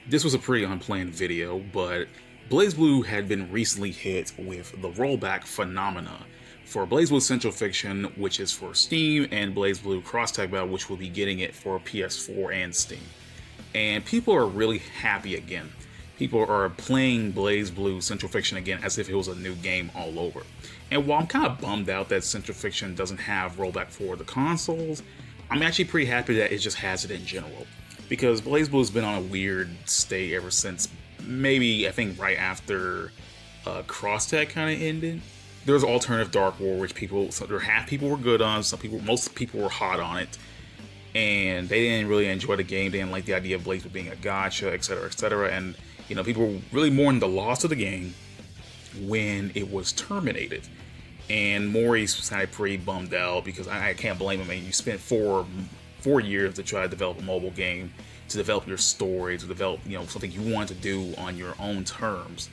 This was a pretty unplanned video, but BlazBlue had been recently hit with the rollback phenomena for BlazBlue Central Fiction, which is for Steam, and BlazBlue Crosstag Battle, which will be getting it for PS4 and Steam. And people are really happy again. People are playing BlazBlue Central Fiction again as if it was a new game all over. And while I'm kind of bummed out that Central Fiction doesn't have rollback for the consoles, I'm actually pretty happy that it just has it in general. Because BlazBlue has been on a weird state ever since maybe, I think, right after Crosstag kind of ended. There was Alternative Dark War, which half people were good on, most people were hot on it. And they didn't really enjoy the game. They didn't like the idea of BlazBlue being a gacha, etc., etc. And people were really mourning the loss of the game when it was terminated. And Maurice sounded pretty bummed out because I can't blame him. I mean, you spent four years to try to develop a mobile game, to develop your story, to develop something you want to do on your own terms.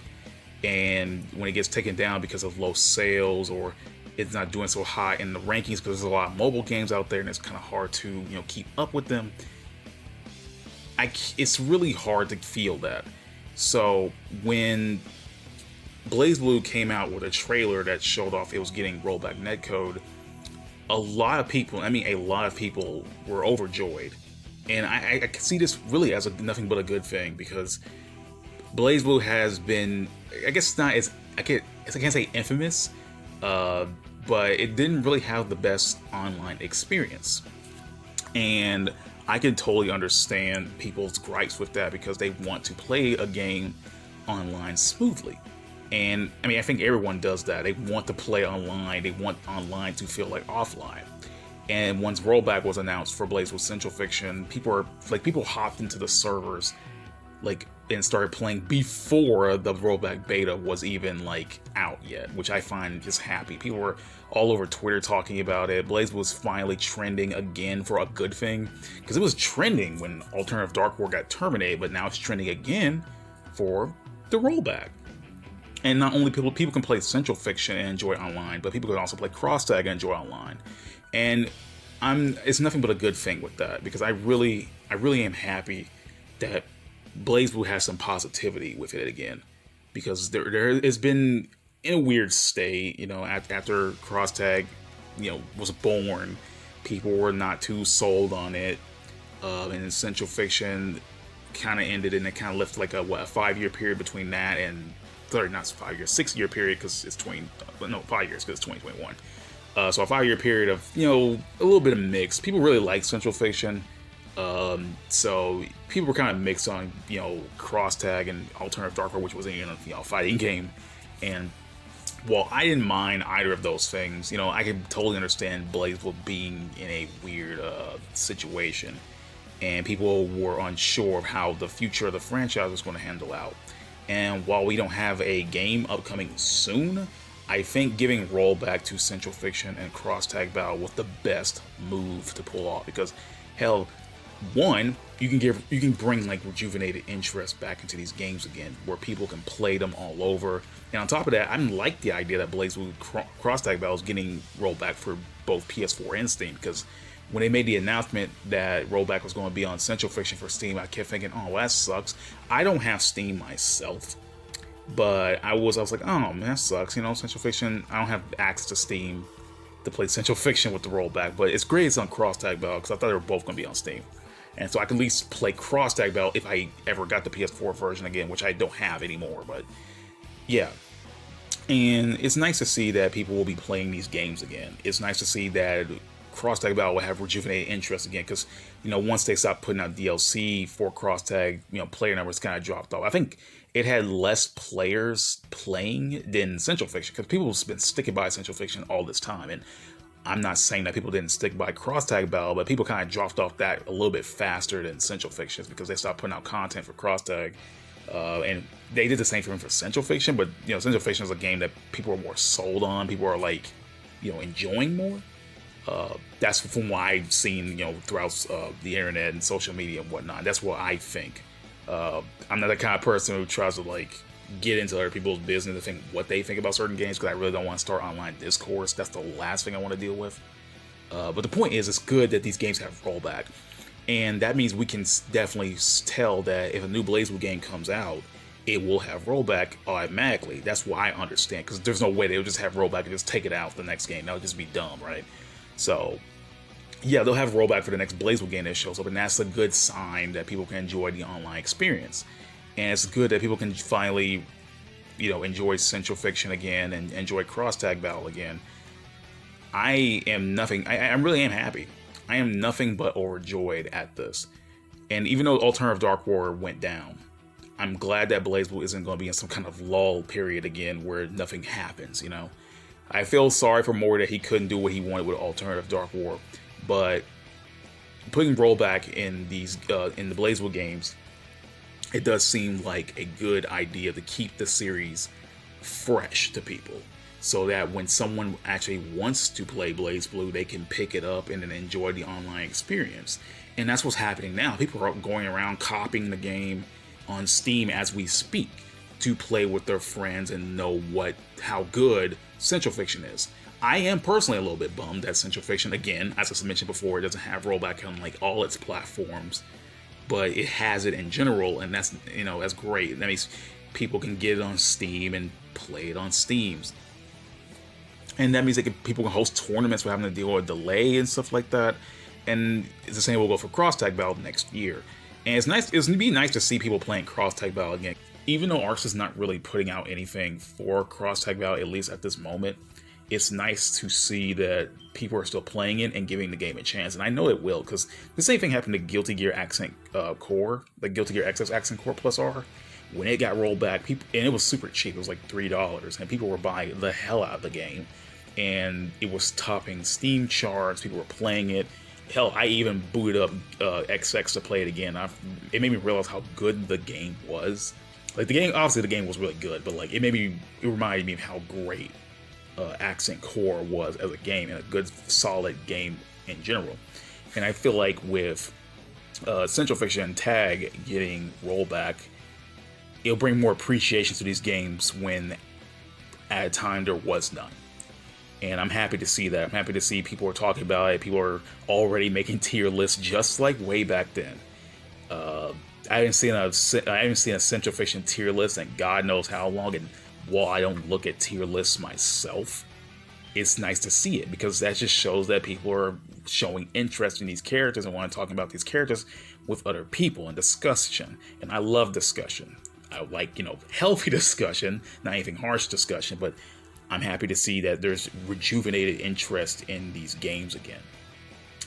And when it gets taken down because of low sales, or it's not doing so high in the rankings because there's a lot of mobile games out there and it's kind of hard to keep up with them, it's really hard to feel that. So when BlazBlue came out with a trailer that showed off it was getting rollback netcode, a lot of people were overjoyed. And I see this really as nothing but a good thing, because BlazBlue has been, I guess it's not as, I can't say infamous, but it didn't really have the best online experience. And I can totally understand people's gripes with that, because they want to play a game online smoothly. And I mean, I think everyone does that. They want to play online. They want online to feel like offline. And once rollback was announced for BlazBlue Central Fiction, people hopped into the servers and started playing before the rollback beta was even out yet, which I find just happy. People were all over Twitter talking about it. BlazBlue was finally trending again, for a good thing, because it was trending when Alternative Dark War got terminated, but now it's trending again for the rollback. And not only people can play Central Fiction and enjoy online, but people can also play Crosstag and enjoy online. And it's nothing but a good thing with that, because I really am happy that BlazBlue has some positivity with it again, because there has been in a weird state, after Crosstag, was born, people were not too sold on it, and Central Fiction kind of ended, and it kind of left a 5-year period between that and, sorry, not 5 years, 6-year period, because it's 5 years because it's 2021. So a 5-year period of a little bit of mix. People really like Central Fiction. So people were kind of mixed on, Crosstag and Alternative Dark War, which was a fighting game. And while I didn't mind either of those things, I could totally understand BlazBlue being in a weird situation, and people were unsure of how the future of the franchise was going to handle out. And while we don't have a game upcoming soon, I think giving rollback to Central Fiction and Crosstag Battle was the best move to pull off, because hell, one, you can bring rejuvenated interest back into these games again, where people can play them all over. And on top of that, I like the idea that BlazBlue Crosstag Battle is getting rollback for both PS4 and Steam, because when they made the announcement that rollback was going to be on Central Fiction for Steam, I kept thinking, oh, that sucks. I don't have Steam myself, but I was like, oh man, that sucks. Central Fiction, I don't have access to Steam to play Central Fiction with the rollback, but it's great it's on Crosstag Battle, because I thought they were both going to be on Steam. And so I can at least play Crosstag Battle if I ever got the PS4 version again, which I don't have anymore, but yeah. And it's nice to see that people will be playing these games again. It's nice to see that Crosstag Battle will have rejuvenated interest again, because once they stopped putting out DLC for Crosstag, player numbers kind of dropped off. I think it had less players playing than Central Fiction, because people have been sticking by Central Fiction all this time. And I'm not saying that people didn't stick by Crosstag Battle, but people kind of dropped off that a little bit faster than Central Fiction, because they stopped putting out content for Crosstag. And they did the same thing for Central Fiction, but Central Fiction is a game that people are more sold on. People are enjoying more. That's from what I've seen, throughout the internet and social media and whatnot. That's what I think. I'm not the kind of person who tries to get into other people's business and think what they think about certain games, because I really don't want to start online discourse. That's the last thing I want to deal with. But the point is, it's good that these games have rollback. And that means we can definitely tell that if a new BlazBlue game comes out, it will have rollback automatically. That's why I understand, because there's no way they would just have rollback and just take it out the next game. That would just be dumb, right? So, yeah, they'll have rollback for the next BlazBlue game that shows up, and that's a good sign that people can enjoy the online experience. And it's good that people can finally, enjoy Central Fiction again and enjoy Cross-Tag Battle again. I really am happy. I am nothing but overjoyed at this. And even though Alternative Dark War went down, I'm glad that BlazBlue isn't going to be in some kind of lull period again where nothing happens, I feel sorry for Mori that he couldn't do what he wanted with Alternative Dark War, but putting rollback in these in the BlazBlue games, it does seem like a good idea to keep the series fresh to people, so that when someone actually wants to play BlazBlue, they can pick it up and then enjoy the online experience. And that's what's happening now. People are going around copying the game on Steam as we speak to play with their friends and know how good Central Fiction is. I am personally a little bit bummed that Central Fiction, again, as I mentioned before, it doesn't have rollback on like all its platforms, but it has it in general, and that's that's great. That means people can get it on Steam and play it on Steam's. And that means people can host tournaments without having to deal with a delay and stuff like that. And it's the same will go for Cross-Tag Battle next year. And it's nice. It's gonna be nice to see people playing Cross-Tag Battle again. Even though ARCSYS is not really putting out anything for Cross-Tag Battle, at least at this moment, it's nice to see that people are still playing it and giving the game a chance. And I know it will, because the same thing happened to Guilty Gear Accent Core, the Guilty Gear XS Accent Core Plus R. When it got rolled back, and it was super cheap. It was like $3, and people were buying the hell out of the game. And it was topping Steam charts. People were playing it. Hell, I even booted up XX to play it again. It made me realize how good the game was. Like the game was really good, but like it reminded me of how great Accent Core was as a game, and a good solid game in general. And I feel like with Central Fiction and Tag getting rollback, it'll bring more appreciation to these games when at a time there was none. And I'm happy to see that. I'm happy to see people are talking about it. People are already making tier lists just like way back then. I haven't seen a Central Fiction tier list in God knows how long. And while I don't look at tier lists myself, it's nice to see it, because that just shows that people are showing interest in these characters and want to talk about these characters with other people and discussion. And I love discussion. I like, healthy discussion, not anything harsh discussion, but I'm happy to see that there's rejuvenated interest in these games again.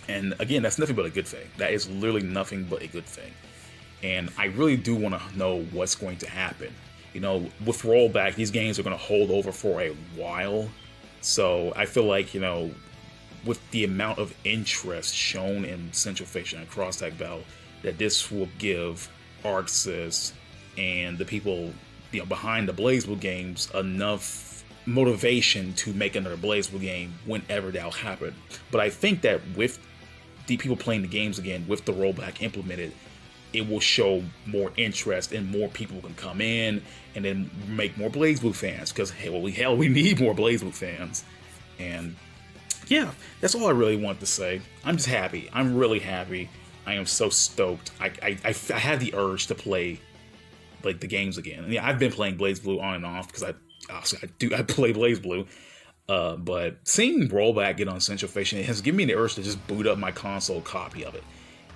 And again, that's nothing but a good thing. That is literally nothing but a good thing. And I really do want to know what's going to happen. With rollback, these games are going to hold over for a while. So I feel like, with the amount of interest shown in Central Fiction and Cross-Tag Battle, that this will give ARCSYS and the people behind the BlazBlue games enough motivation to make another BlazBlue game whenever that'll happen. But I think that with the people playing the games again, with the rollback implemented, it will show more interest and more people can come in and then make more BlazBlue fans, because we need more BlazBlue fans. And yeah, that's all I really want to say. I'm just happy. I'm really happy. I am so stoked. I had the urge to play like the games again. And yeah, I've been playing BlazBlue on and off because I play BlazBlue. But seeing rollback get on Central Fiction, it has given me the urge to just boot up my console copy of it.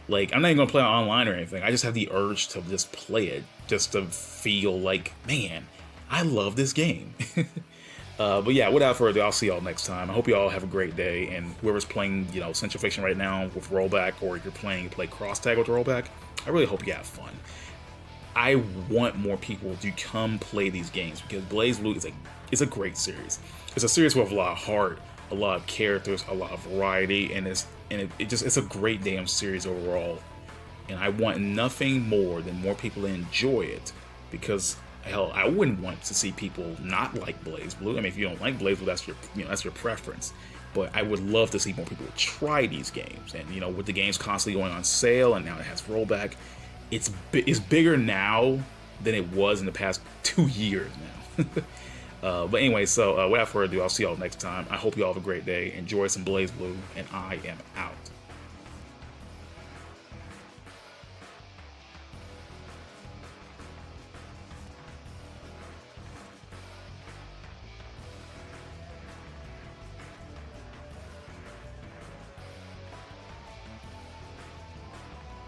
Like, I'm not even going to play it online or anything. I just have the urge to just play it, just to feel like, man, I love this game. But yeah, without further ado, I'll see y'all next time. I hope you all have a great day, and whoever's playing, Central Fiction right now with rollback, or if you play Cross-Tag with rollback, I really hope you have fun. I want more people to come play these games, because BlazBlue is a great series. It's a series with a lot of heart, a lot of characters, a lot of variety, and it's a great damn series overall. And I want nothing more than more people to enjoy it, because hell, I wouldn't want to see people not like BlazBlue. I mean, if you don't like BlazBlue, that's your preference. But I would love to see more people try these games. And with the games constantly going on sale, and now it has rollback, it's bigger now than it was in the past 2 years now. But anyway, so without further ado, I'll see y'all next time. I hope you all have a great day. Enjoy some BlazBlue, and I am out.